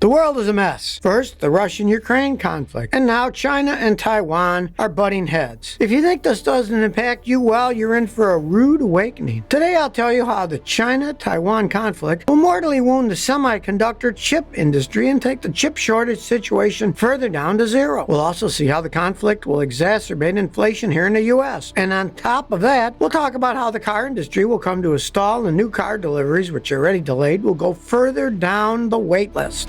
The world is a mess. First, the Russian-Ukraine conflict, and now China and Taiwan are butting heads. If you think this doesn't impact you, well, you're in for a rude awakening. Today I'll tell you how the China-Taiwan conflict will mortally wound the semiconductor chip industry and take the chip shortage situation further down to zero. We'll also see how the conflict will exacerbate inflation here in the U.S. And on top of that, we'll talk about how the car industry will come to a stall and new car deliveries, which are already delayed, will go further down the wait list.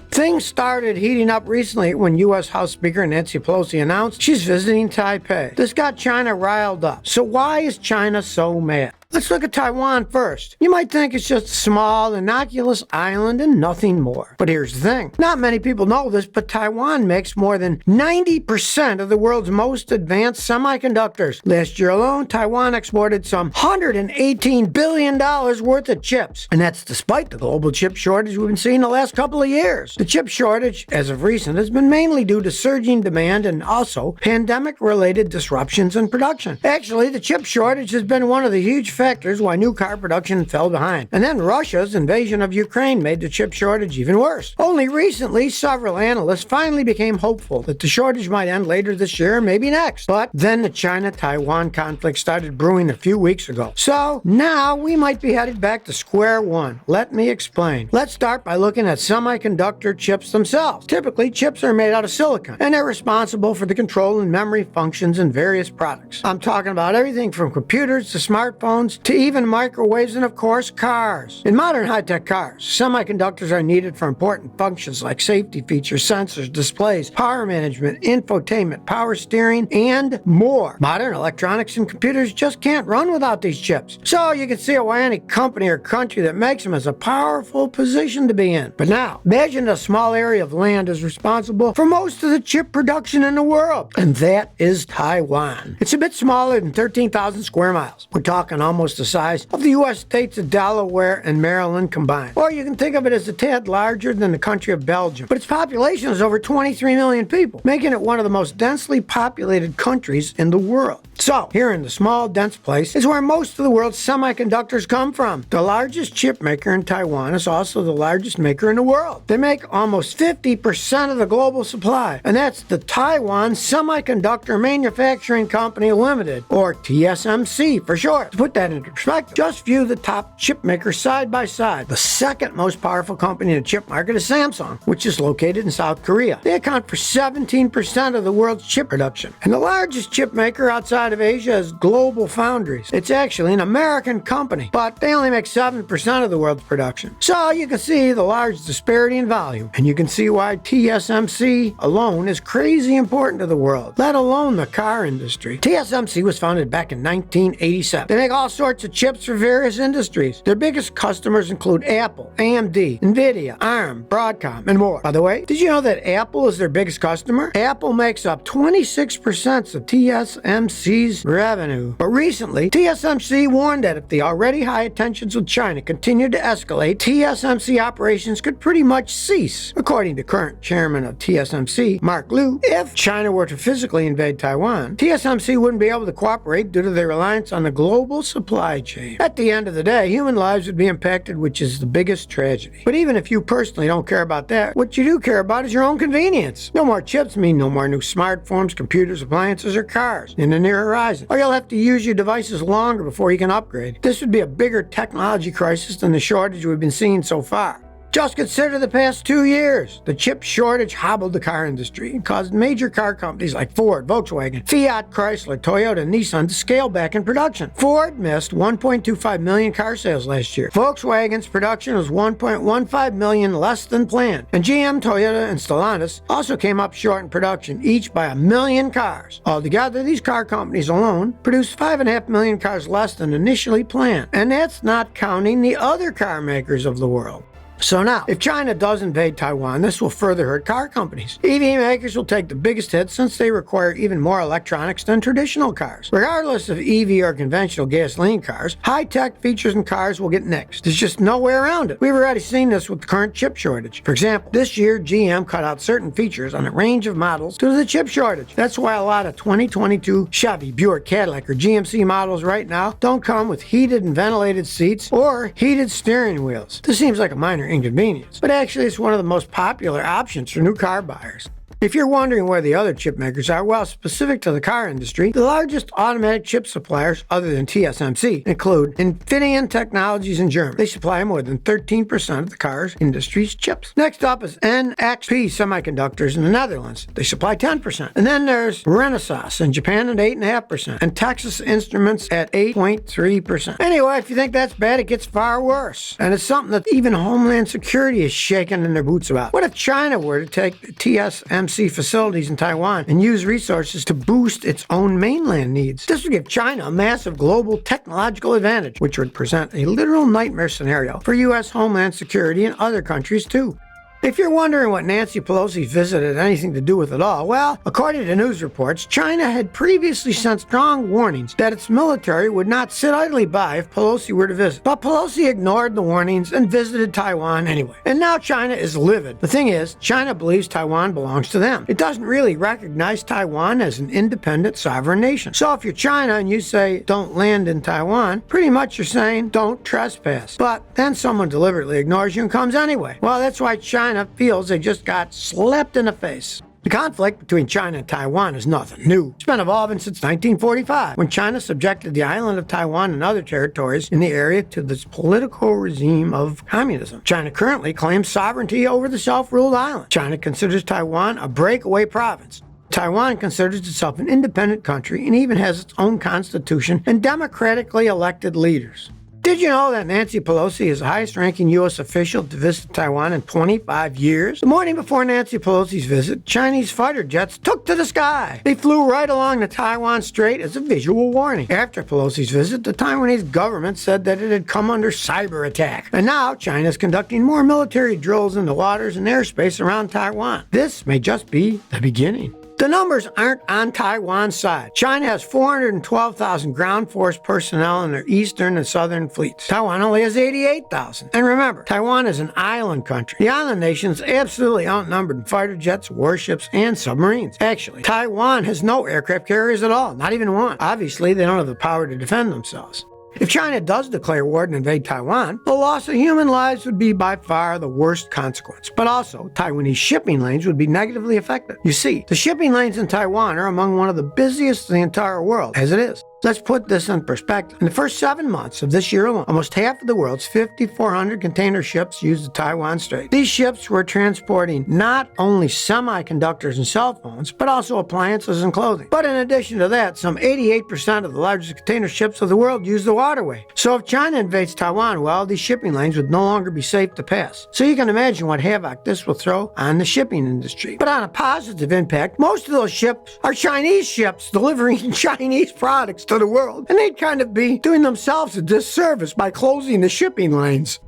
Things started heating up recently when U.S. House Speaker Nancy Pelosi announced she's visiting Taipei. This got China riled up. So why is China so mad? Let's look at Taiwan first. You might think it's just a small, innocuous island and nothing more. But here's the thing. Not many people know this, but Taiwan makes more than 90% of the world's most advanced semiconductors. Last year alone, Taiwan exported some $118 billion worth of chips. And that's despite the global chip shortage we've been seeing the last couple of years. The chip shortage, as of recent, has been mainly due to surging demand and also pandemic-related disruptions in production. Actually, the chip shortage has been one of the huge factors why new car production fell behind. And then Russia's invasion of Ukraine made the chip shortage even worse. Only recently, several analysts finally became hopeful that the shortage might end later this year, maybe next. But then the China-Taiwan conflict started brewing a few weeks ago. So now we might be headed back to square one. Let me explain. Let's start by looking at semiconductor chips themselves. Typically, chips are made out of silicon, and they're responsible for the control and memory functions in various products. I'm talking about everything from computers to smartphones to even microwaves and, of course, cars. In modern high-tech cars, semiconductors are needed for important functions like safety features, sensors, displays, power management, infotainment, power steering, and more. Modern electronics and computers just can't run without these chips. So you can see why any company or country that makes them is a powerful position to be in. But now, imagine a small area of land is responsible for most of the chip production in the world, and that is Taiwan. It's a bit smaller than 13,000 square miles. We're talking almost the size of the U.S. states of Delaware and Maryland combined. Or you can think of it as a tad larger than the country of Belgium. But its population is over 23 million people, making it one of the most densely populated countries in the world. So, here in the small, dense place is where most of the world's semiconductors come from. The largest chip maker in Taiwan is also the largest maker in the world. They make almost 50% of the global supply, and that's the Taiwan Semiconductor Manufacturing Company Limited, or TSMC for short. To put that into perspective, just view the top chip makers side by side. The second most powerful company in the chip market is Samsung, which is located in South Korea. They account for 17% of the world's chip production. And the largest chip maker outside of Asia is Global Foundries. It's actually an American company, but they only make 7% of the world's production. So you can see the large disparity in volume, and you can see why TSMC alone is crazy important to the world, let alone the car industry. TSMC was founded back in 1987. They make all sorts of chips for various industries. Their biggest customers include Apple, AMD, Nvidia, ARM, Broadcom, and more. By the way, did you know that Apple is their biggest customer? Apple makes up 26% of TSMC's revenue. But recently, TSMC warned that if the already high tensions with China continue to escalate, TSMC operations could pretty much cease. According to current chairman of TSMC, Mark Liu, if China were to physically invade Taiwan, TSMC wouldn't be able to cooperate due to their reliance on the global supply chain. At the end of the day, human lives would be impacted, which is the biggest tragedy. But even if you personally don't care about that, what you do care about is your own convenience. No more chips mean no more new smartphones, computers, appliances, or cars in the near horizon. Or you'll have to use your devices longer before you can upgrade. This would be a bigger technology crisis than the shortage we've been seeing so far. Just consider the past 2 years. The chip shortage hobbled the car industry and caused major car companies like Ford, Volkswagen, Fiat, Chrysler, Toyota, and Nissan to scale back in production. Ford missed 1.25 million car sales last year. Volkswagen's production was 1.15 million less than planned. And GM, Toyota, and Stellantis also came up short in production, each by 1 million cars. Altogether, these car companies alone produced 5.5 million cars less than initially planned. And that's not counting the other car makers of the world. So now, if China does invade Taiwan, this will further hurt car companies. EV makers will take the biggest hit since they require even more electronics than traditional cars. Regardless of EV or conventional gasoline cars, high-tech features in cars will get nixed. There's just no way around it. We've already seen this with the current chip shortage. For example, this year GM cut out certain features on a range of models due to the chip shortage. That's why a lot of 2022 Chevy, Buick, Cadillac, or GMC models right now don't come with heated and ventilated seats or heated steering wheels. This seems like a minor inconvenience, but actually it's one of the most popular options for new car buyers. If you're wondering where the other chip makers are, well, specific to the car industry, the largest automatic chip suppliers, other than TSMC, include Infineon Technologies in Germany. They supply more than 13% of the car industry's chips. Next up is NXP Semiconductors in the Netherlands. They supply 10%. And then there's Renesas in Japan at 8.5%, and Texas Instruments at 8.3%. Anyway, if you think that's bad, it gets far worse. And it's something that even Homeland Security is shaking in their boots about. What if China were to take the TSMC facilities in Taiwan and use resources to boost its own mainland needs? This would give China a massive global technological advantage, which would present a literal nightmare scenario for U.S. Homeland Security and other countries too. If you're wondering what Nancy Pelosi's visit had anything to do with it all, well, according to news reports, China had previously sent strong warnings that its military would not sit idly by if Pelosi were to visit. But Pelosi ignored the warnings and visited Taiwan anyway. And now China is livid. The thing is, China believes Taiwan belongs to them. It doesn't really recognize Taiwan as an independent sovereign nation. So if you're China and you say, don't land in Taiwan, pretty much you're saying, don't trespass. But then someone deliberately ignores you and comes anyway. Well, that's why China feels they just got slapped in the face. The conflict between China and Taiwan is nothing new. It's been evolving since 1945, when China subjected the island of Taiwan and other territories in the area to this political regime of communism. China currently claims sovereignty over the self-ruled island. China considers Taiwan a breakaway province. Taiwan considers itself an independent country and even has its own constitution and democratically elected leaders. Did you know that Nancy Pelosi is the highest-ranking U.S. official to visit Taiwan in 25 years? The morning before Nancy Pelosi's visit, Chinese fighter jets took to the sky. They flew right along the Taiwan Strait as a visual warning. After Pelosi's visit, the Taiwanese government said that it had come under cyber attack. And now China is conducting more military drills in the waters and airspace around Taiwan. This may just be the beginning. The numbers aren't on Taiwan's side. China has 412,000 ground force personnel in their eastern and southern fleets. Taiwan only has 88,000. And remember, Taiwan is an island country. The island nation is absolutely outnumbered in fighter jets, warships, and submarines. Actually, Taiwan has no aircraft carriers at all, not even one. Obviously, they don't have the power to defend themselves. If China does declare war and invade Taiwan, the loss of human lives would be by far the worst consequence. But also, Taiwanese shipping lanes would be negatively affected. You see, the shipping lanes in Taiwan are among one of the busiest in the entire world, as it is. Let's put this in perspective. In the first 7 months of this year alone, almost half of the world's 5,400 container ships used the Taiwan Strait. These ships were transporting not only semiconductors and cell phones, but also appliances and clothing. But in addition to that, some 88% of the largest container ships of the world use the waterway. So if China invades Taiwan, well, these shipping lanes would no longer be safe to pass. So you can imagine what havoc this will throw on the shipping industry. But on a positive impact, most of those ships are Chinese ships delivering Chinese products to the world, and they'd kind of be doing themselves a disservice by closing the shipping lanes.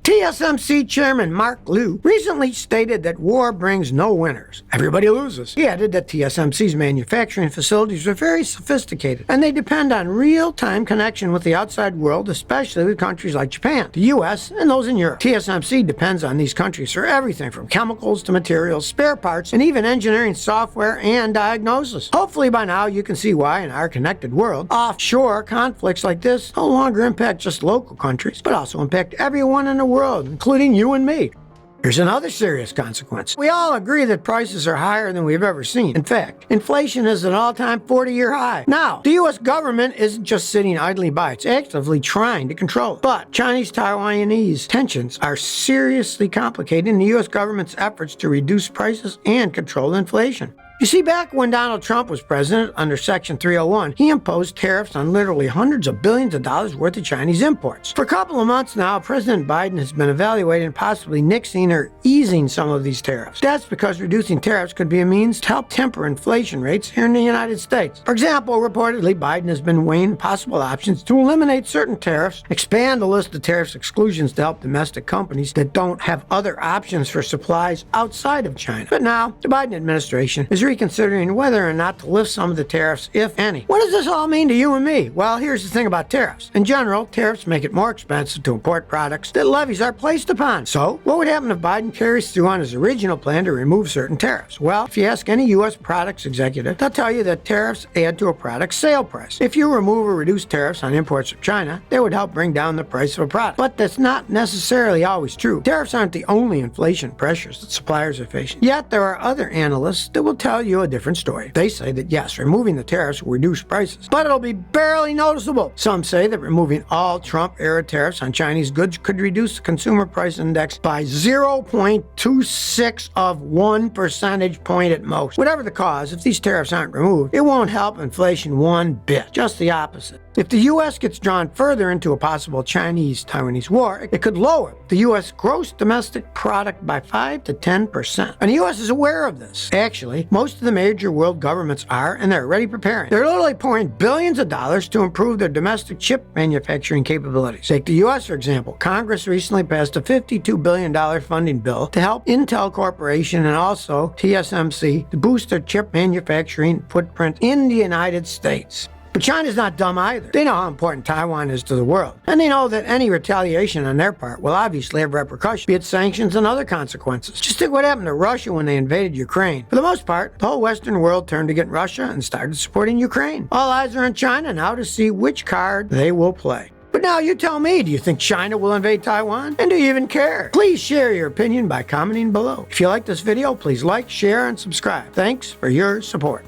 TSMC Chairman Mark Liu recently stated that war brings no winners. Everybody loses. He added that TSMC's manufacturing facilities are very sophisticated, and they depend on real-time connection with the outside world, especially with countries like Japan, the US, and those in Europe. TSMC depends on these countries for everything from chemicals to materials, spare parts, and even engineering software and diagnosis. Hopefully by now you can see why in our connected world, offshore conflicts like this no longer impact just local countries, but also impact everyone in the world, including you and me. Here's another serious consequence. We all agree that prices are higher than we've ever seen. In fact, inflation is at an all-time 40-year high. Now, the U.S. government isn't just sitting idly by. It's actively trying to control it. But Chinese-Taiwanese tensions are seriously complicating the U.S. government's efforts to reduce prices and control inflation. You see, back when Donald Trump was president under Section 301, he imposed tariffs on literally hundreds of billions of dollars worth of Chinese imports. For a couple of months now, President Biden has been evaluating possibly nixing or easing some of these tariffs. That's because reducing tariffs could be a means to help temper inflation rates here in the United States. For example, reportedly, Biden has been weighing possible options to eliminate certain tariffs, expand the list of tariffs exclusions to help domestic companies that don't have other options for supplies outside of China. But now, the Biden administration is is reconsidering whether or not to lift some of the tariffs, if any. What does this all mean to you and me? Well, here's the thing about tariffs. In general, tariffs make it more expensive to import products that levies are placed upon. So, what would happen if Biden carries through on his original plan to remove certain tariffs? Well, if you ask any U.S. products executive, they'll tell you that tariffs add to a product's sale price. If you remove or reduce tariffs on imports from China, they would help bring down the price of a product. But that's not necessarily always true. Tariffs aren't the only inflation pressures that suppliers are facing. Yet, there are other analysts that will tell you a different story. They say that yes, removing the tariffs will reduce prices, but it'll be barely noticeable. Some say that removing all Trump-era tariffs on Chinese goods could reduce the consumer price index by 0.26 of 1 percentage point at most. Whatever the cause, if these tariffs aren't removed, it won't help inflation one bit. Just the opposite. If the U.S. gets drawn further into a possible Chinese-Taiwanese war, it could lower the U.S. gross domestic product by 5 to 10%. And the U.S. is aware of this. Actually, most of the major world governments are, and they're already preparing. They're literally pouring billions of dollars to improve their domestic chip manufacturing capabilities. Take the U.S., for example. Congress recently passed a $52 billion funding bill to help Intel Corporation and also TSMC to boost their chip manufacturing footprint in the United States. But China's not dumb either. They know how important Taiwan is to the world. And they know that any retaliation on their part will obviously have repercussions, be it sanctions and other consequences. Just think what happened to Russia when they invaded Ukraine. For the most part, the whole Western world turned against Russia and started supporting Ukraine. All eyes are on China now to see which card they will play. But now you tell me, do you think China will invade Taiwan? And do you even care? Please share your opinion by commenting below. If you like this video, please like, share, and subscribe. Thanks for your support.